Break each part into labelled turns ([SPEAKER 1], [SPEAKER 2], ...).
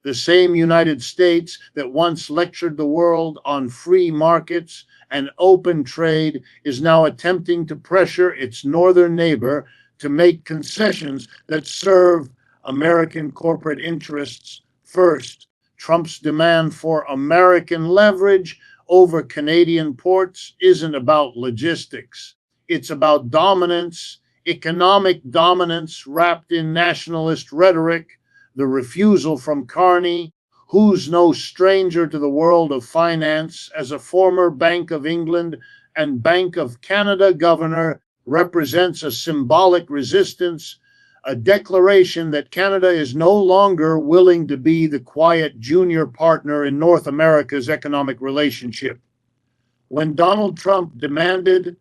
[SPEAKER 1] The same United States that once lectured the world on free markets and open trade is now attempting to pressure its northern neighbor to make concessions that serve American corporate interests first. Trump's demand for American leverage over Canadian ports isn't about logistics. It's about dominance, economic dominance wrapped in nationalist rhetoric, the refusal from Carney, who's no stranger to the world of finance as a former Bank of England and Bank of Canada governor, represents a symbolic resistance, a declaration that Canada is no longer willing to be the quiet junior partner in North America's economic relationship. When Donald Trump demanded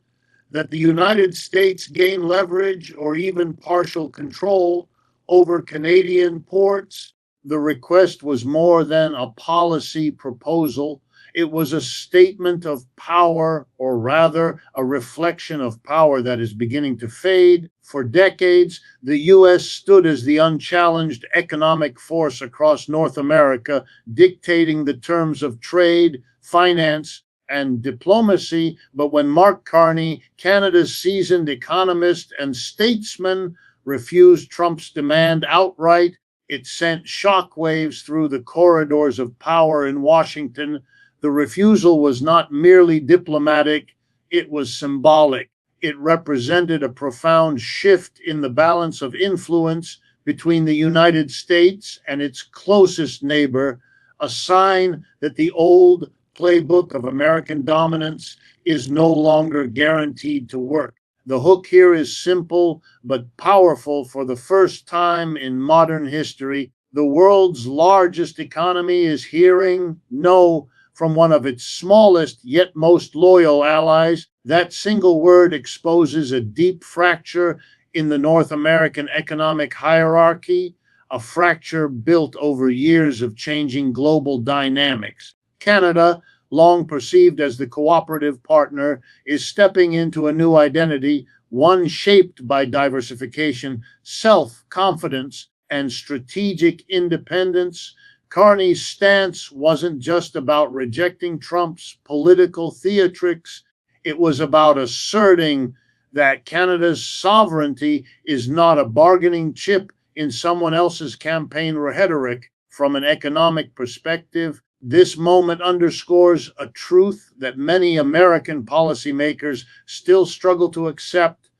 [SPEAKER 1] that the United States gain leverage or even partial control over Canadian ports, the request was more than a policy proposal. It was a statement of power, or rather, a reflection of power that is beginning to fade. For decades, the U.S. stood as the unchallenged economic force across North America, dictating the terms of trade, finance, and diplomacy. But when Mark Carney, Canada's seasoned economist and statesman, refused Trump's demand outright, it sent shockwaves through the corridors of power in Washington. The refusal was not merely diplomatic, it was symbolic. It represented a profound shift in the balance of influence between the United States and its closest neighbor, a sign that the old playbook of American dominance is no longer guaranteed to work. The hook here is simple but powerful. For the first time in modern history, the world's largest economy is hearing no from one of its smallest yet most loyal allies. That single word exposes a deep fracture in the North American economic hierarchy, a fracture built over years of changing global dynamics. Canada, long perceived as the cooperative partner, is stepping into a new identity, one shaped by diversification, self-confidence, and strategic independence. Carney's stance wasn't just about rejecting Trump's political theatrics, it was about asserting that Canada's sovereignty is not a bargaining chip in someone else's campaign rhetoric. From an economic perspective, this moment underscores a truth that many American policymakers still struggle to accept.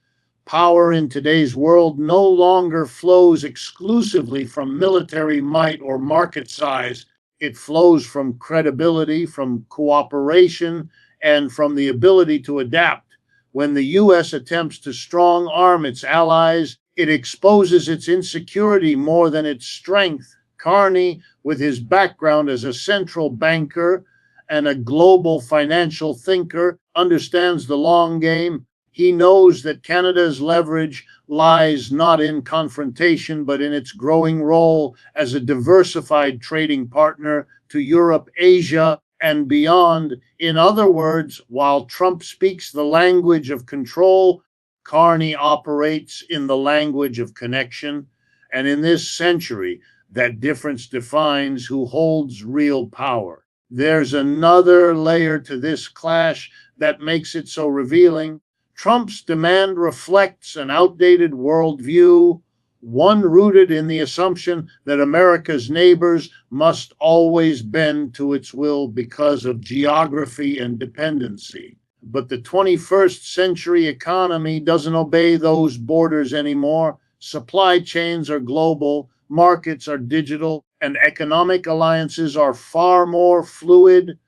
[SPEAKER 1] Power in today's world no longer flows exclusively from military might or market size. It flows from credibility, from cooperation, and from the ability to adapt. When the U.S. attempts to strong-arm its allies, it exposes its insecurity more than its strength. Carney, with his background as a central banker and a global financial thinker, understands the long game. He knows that Canada's leverage lies not in confrontation, but in its growing role as a diversified trading partner to Europe, Asia, and beyond. In other words, while Trump speaks the language of control, Carney operates in the language of connection. And in this century, that difference defines who holds real power. There's another layer to this clash that makes it so revealing. Trump's demand reflects an outdated worldview, one rooted in the assumption that America's neighbors must always bend to its will because of geography and dependency. But the 21st century economy doesn't obey those borders anymore. Supply chains are global, markets are digital, and economic alliances are far more fluid.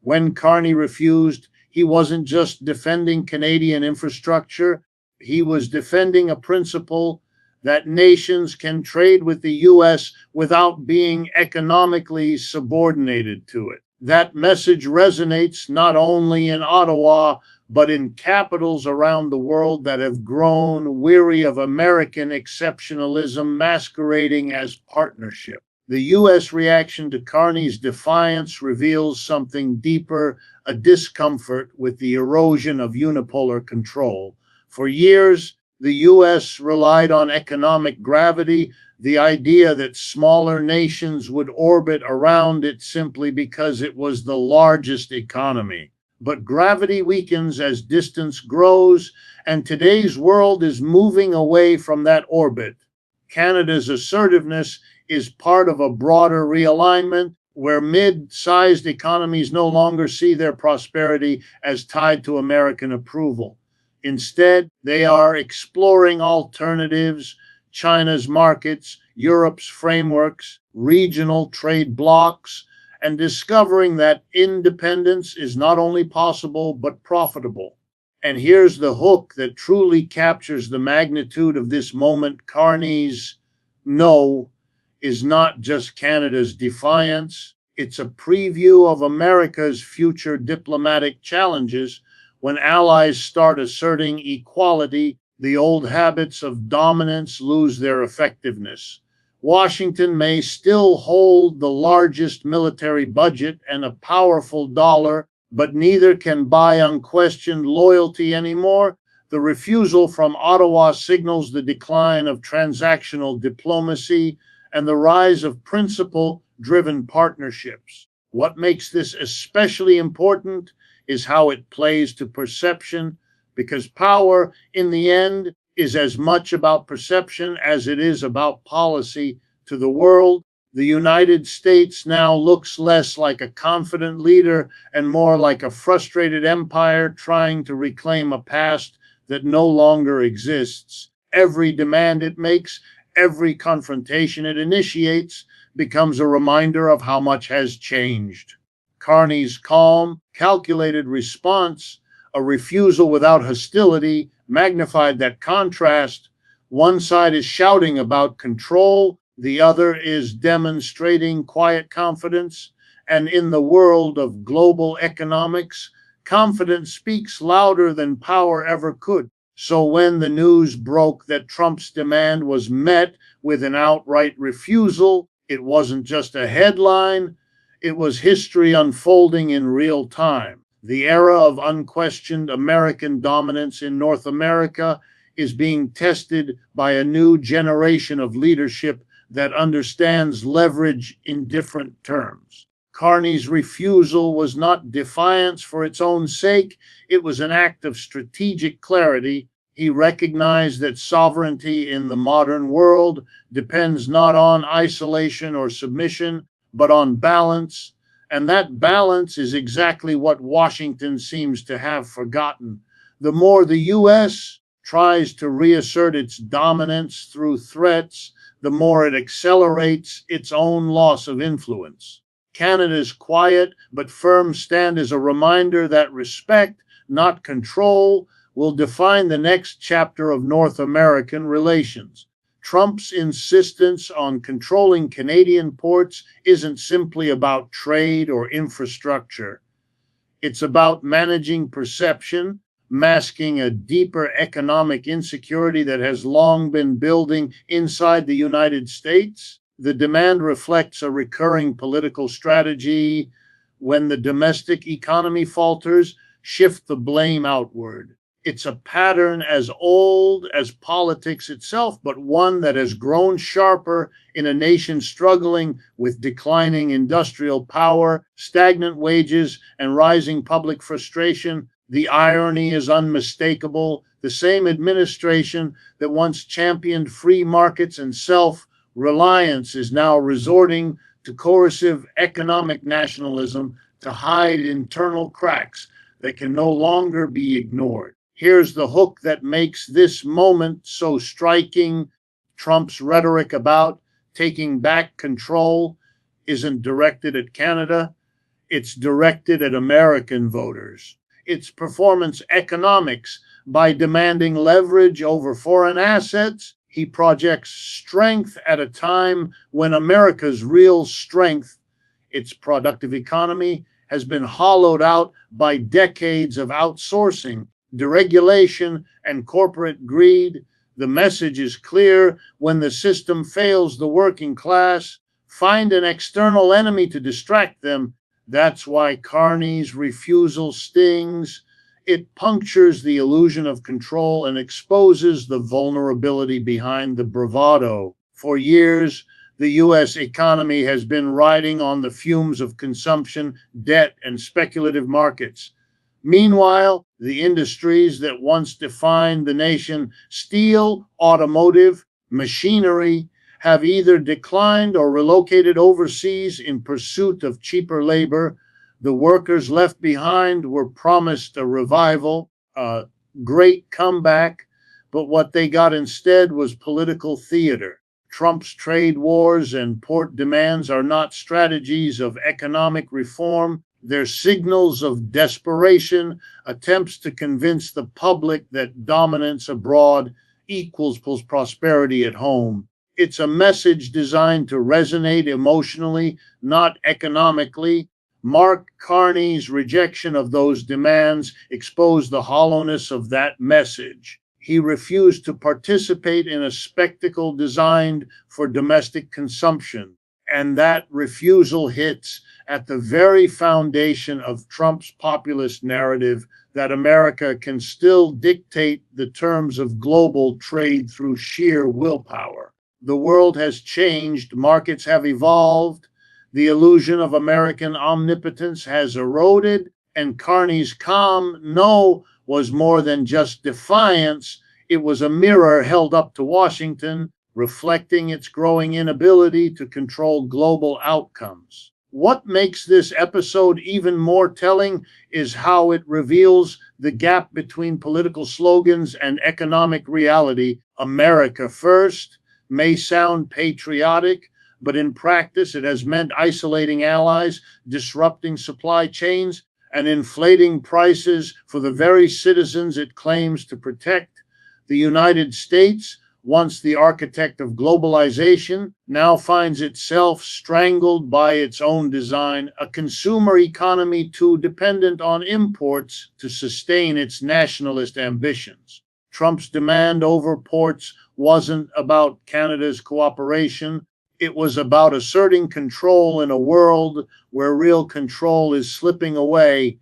[SPEAKER 1] When Carney refused, he wasn't just defending Canadian infrastructure, he was defending a principle that nations can trade with the U.S. without being economically subordinated to it. That message resonates not only in Ottawa, but in capitals around the world that have grown weary of American exceptionalism masquerading as partnership. The U.S. reaction to Carney's defiance reveals something deeper, a discomfort with the erosion of unipolar control. For years, the U.S. relied on economic gravity, the idea that smaller nations would orbit around it simply because it was the largest economy. But gravity weakens as distance grows, and today's world is moving away from that orbit. Canada's assertiveness is part of a broader realignment where mid-sized economies no longer see their prosperity as tied to American approval. Instead, they are exploring alternatives, China's markets, Europe's frameworks, regional trade blocs, and discovering that independence is not only possible but profitable. And here's the hook that truly captures the magnitude of this moment. Carney's no is not just Canada's defiance, it's a preview of America's future diplomatic challenges when allies start asserting equality. The old habits of dominance lose their effectiveness. Washington may still hold the largest military budget and a powerful dollar, but neither can buy unquestioned loyalty anymore. The refusal from Ottawa signals the decline of transactional diplomacy and the rise of principle-driven partnerships. What makes this especially important is how it plays to perception, because power, in the end, is as much about perception as it is about policy. To the world, the United States now looks less like a confident leader and more like a frustrated empire trying to reclaim a past that no longer exists. Every demand it makes, every confrontation it initiates, becomes a reminder of how much has changed. Carney's calm, calculated response, a refusal without hostility, magnified that contrast. One side is shouting about control, the other is demonstrating quiet confidence. And in the world of global economics, confidence speaks louder than power ever could. So when the news broke that Trump's demand was met with an outright refusal, it wasn't just a headline, it was history unfolding in real time. The era of unquestioned American dominance in North America is being tested by a new generation of leadership that understands leverage in different terms. Carney's refusal was not defiance for its own sake, it was an act of strategic clarity. He recognized that sovereignty in the modern world depends not on isolation or submission, but on balance. And that balance is exactly what Washington seems to have forgotten. The more the U.S. tries to reassert its dominance through threats, the more it accelerates its own loss of influence. Canada's quiet but firm stand is a reminder that respect, not control, will define the next chapter of North American relations. Trump's insistence on controlling Canadian ports isn't simply about trade or infrastructure. It's about managing perception, masking a deeper economic insecurity that has long been building inside the United States. The demand reflects a recurring political strategy. When the domestic economy falters, shift the blame outward. It's a pattern as old as politics itself, but one that has grown sharper in a nation struggling with declining industrial power, stagnant wages, and rising public frustration. The irony is unmistakable. The same administration that once championed free markets and self-reliance is now resorting to coercive economic nationalism to hide internal cracks that can no longer be ignored. Here's the hook that makes this moment so striking. Trump's rhetoric about taking back control isn't directed at Canada, it's directed at American voters. It's performance economics. By demanding leverage over foreign assets, he projects strength at a time when America's real strength, its productive economy, has been hollowed out by decades of outsourcing, deregulation, and corporate greed. The message is clear: when the system fails the working class, find an external enemy to distract them. That's why Carney's refusal stings. It punctures the illusion of control and exposes the vulnerability behind the bravado. For years, the U.S. economy has been riding on the fumes of consumption, debt, and speculative markets. Meanwhile, the industries that once defined the nation, steel, automotive, machinery, have either declined or relocated overseas in pursuit of cheaper labor. The workers left behind were promised a revival, a great comeback, but what they got instead was political theater. Trump's trade wars and port demands are not strategies of economic reform. They're signals of desperation, attempts to convince the public that dominance abroad equals prosperity at home. It's a message designed to resonate emotionally, not economically. Mark Carney's rejection of those demands exposed the hollowness of that message. He refused to participate in a spectacle designed for domestic consumption. And that refusal hits at the very foundation of Trump's populist narrative that America can still dictate the terms of global trade through sheer willpower. The world has changed, markets have evolved, the illusion of American omnipotence has eroded, and Carney's calm no was more than just defiance. It was a mirror held up to Washington, reflecting its growing inability to control global outcomes. What makes this episode even more telling is how it reveals the gap between political slogans and economic reality. America first may sound patriotic, but in practice it has meant isolating allies, disrupting supply chains, and inflating prices for the very citizens it claims to protect. The United States, once the architect of globalization, now finds itself strangled by its own design, a consumer economy too dependent on imports to sustain its nationalist ambitions. Trump's demand over ports wasn't about Canada's cooperation. It was about asserting control in a world where real control is slipping away.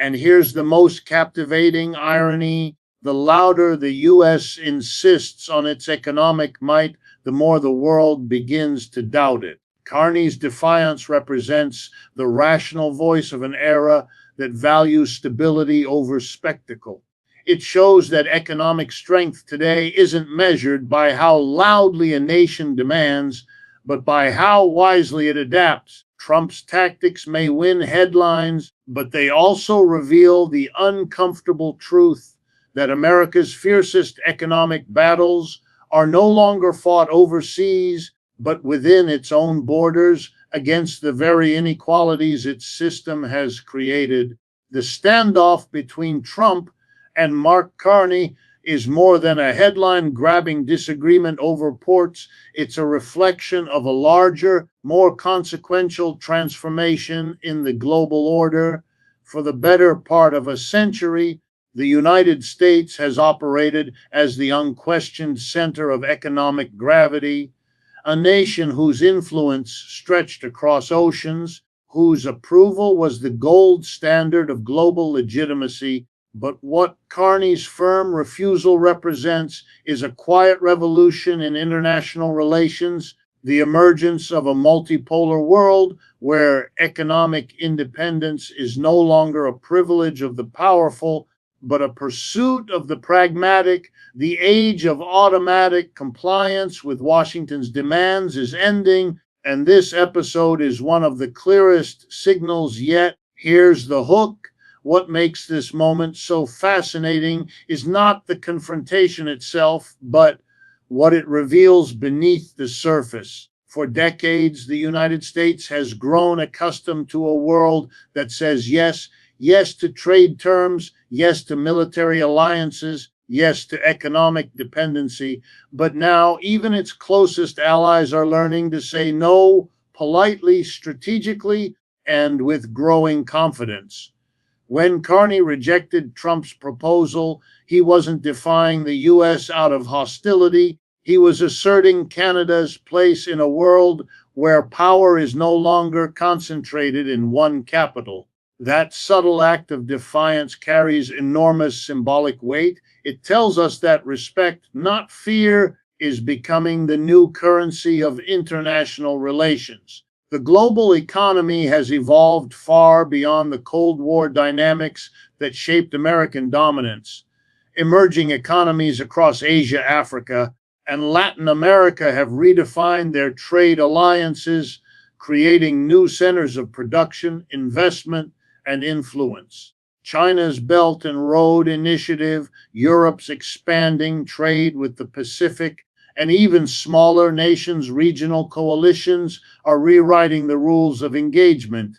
[SPEAKER 1] And here's the most captivating irony. The louder the U.S. insists on its economic might, the more the world begins to doubt it. Carney's defiance represents the rational voice of an era that values stability over spectacle. It shows that economic strength today isn't measured by how loudly a nation demands, but by how wisely it adapts. Trump's tactics may win headlines, but they also reveal the uncomfortable truth that America's fiercest economic battles are no longer fought overseas, but within its own borders against the very inequalities its system has created. The standoff between Trump and Mark Carney is more than a headline-grabbing disagreement over ports. It's a reflection of a larger, more consequential transformation in the global order. For the better part of a century, the United States has operated as the unquestioned center of economic gravity, a nation whose influence stretched across oceans, whose approval was the gold standard of global legitimacy. But what Carney's firm refusal represents is a quiet revolution in international relations, the emergence of a multipolar world where economic independence is no longer a privilege of the powerful, but a pursuit of the pragmatic. The age of automatic compliance with Washington's demands is ending, and this episode is one of the clearest signals yet. Here's the hook. What makes this moment so fascinating is not the confrontation itself, but what it reveals beneath the surface. For decades, the United States has grown accustomed to a world that says yes, yes to trade terms, yes to military alliances, yes to economic dependency. But now, even its closest allies are learning to say no politely, strategically, and with growing confidence. When Carney rejected Trump's proposal, he wasn't defying the U.S. out of hostility. He was asserting Canada's place in a world where power is no longer concentrated in one capital. That subtle act of defiance carries enormous symbolic weight. It tells us that respect, not fear, is becoming the new currency of international relations. The global economy has evolved far beyond the Cold War dynamics that shaped American dominance. Emerging economies across Asia, Africa, and Latin America have redefined their trade alliances, creating new centers of production, investment, and influence. China's Belt and Road Initiative, Europe's expanding trade with the Pacific, and even smaller nations' regional coalitions are rewriting the rules of engagement.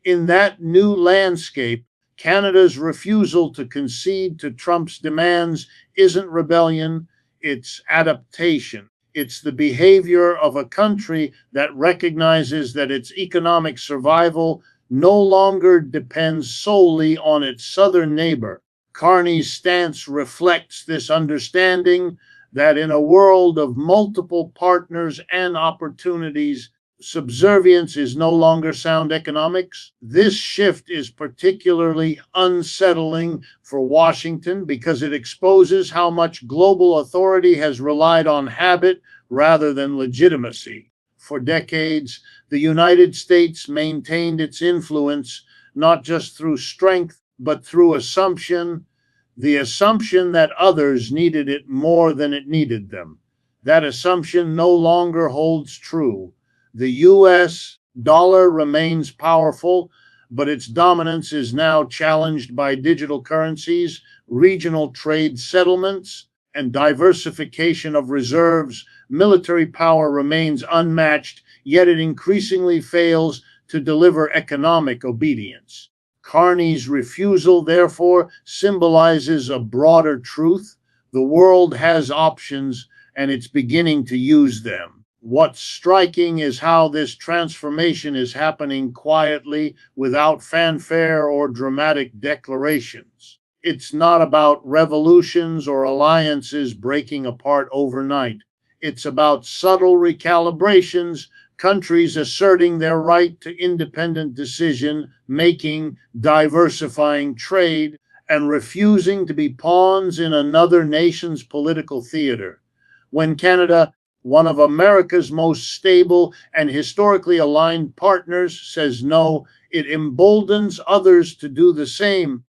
[SPEAKER 1] In that new landscape, Canada's refusal to concede to Trump's demands isn't rebellion, it's adaptation. It's the behavior of a country that recognizes that its economic survival no longer depends solely on its southern neighbor. Carney's stance reflects this understanding that in a world of multiple partners and opportunities, subservience is no longer sound economics. This shift is particularly unsettling for Washington because it exposes how much global authority has relied on habit rather than legitimacy. For decades, the United States maintained its influence not just through strength, but through assumption, the assumption that others needed it more than it needed them. That assumption no longer holds true. The U.S. dollar remains powerful, but its dominance is now challenged by digital currencies, regional trade settlements, and diversification of reserves. Military power remains unmatched, yet it increasingly fails to deliver economic obedience. Carney's refusal, therefore, symbolizes a broader truth. The world has options, and it's beginning to use them. What's striking is how this transformation is happening quietly, without fanfare or dramatic declarations. It's not about revolutions or alliances breaking apart overnight. It's about subtle recalibrations, countries asserting their right to independent decision making, diversifying trade, and refusing to be pawns in another nation's political theater. When Canada, one of America's most stable and historically aligned partners, says no, it emboldens others to do the same.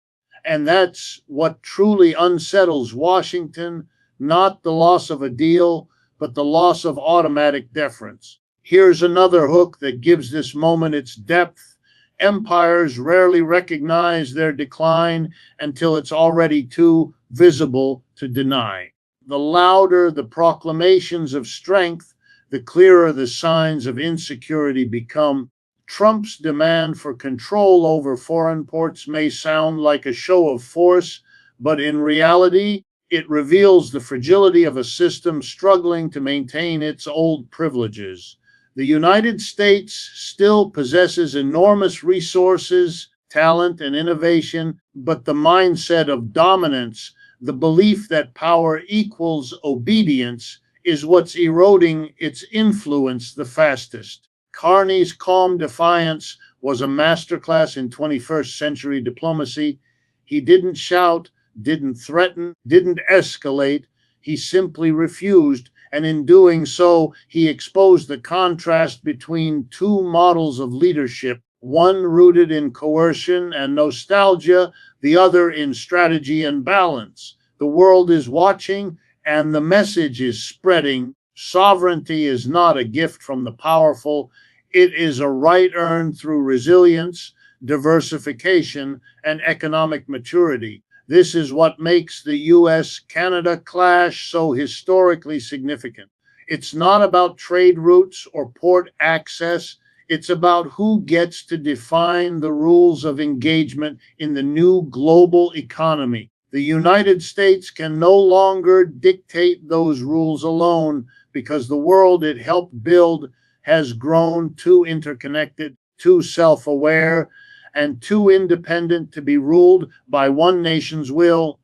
[SPEAKER 1] And that's what truly unsettles Washington, not the loss of a deal, but the loss of automatic deference. Here's another hook that gives this moment its depth. Empires rarely recognize their decline until it's already too visible to deny. The louder the proclamations of strength, the clearer the signs of insecurity become. Trump's demand for control over foreign ports may sound like a show of force, but in reality, it reveals the fragility of a system struggling to maintain its old privileges. The United States still possesses enormous resources, talent, and innovation, but the mindset of dominance, the belief that power equals obedience, is what's eroding its influence the fastest. Carney's calm defiance was a masterclass in 21st century diplomacy. He didn't shout, didn't threaten, didn't escalate. He simply refused, and in doing so, he exposed the contrast between two models of leadership, one rooted in coercion and nostalgia, the other in strategy and balance. The world is watching, and the message is spreading. Sovereignty is not a gift from the powerful. It is a right earned through resilience, diversification, and economic maturity. This is what makes the U.S. Canada clash so historically significant. It's not about trade routes or port access. It's about who gets to define the rules of engagement in the new global economy. The United States can no longer dictate those rules alone because the world it helped build has grown too interconnected, too self-aware, and too independent to be ruled by one nation's will.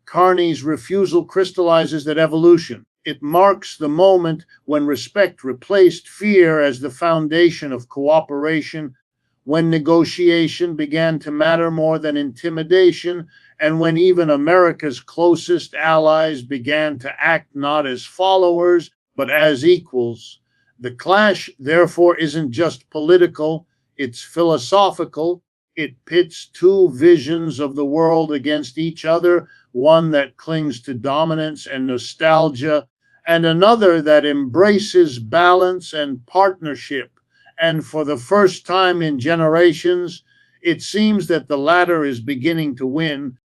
[SPEAKER 1] Carney's refusal crystallizes that evolution. It marks the moment when respect replaced fear as the foundation of cooperation, when negotiation began to matter more than intimidation, and when even America's closest allies began to act not as followers, but as equals. The clash, therefore, isn't just political, it's philosophical. It pits two visions of the world against each other, one that clings to dominance and nostalgia, and another that embraces balance and partnership. And for the first time in generations, it seems that the latter is beginning to win,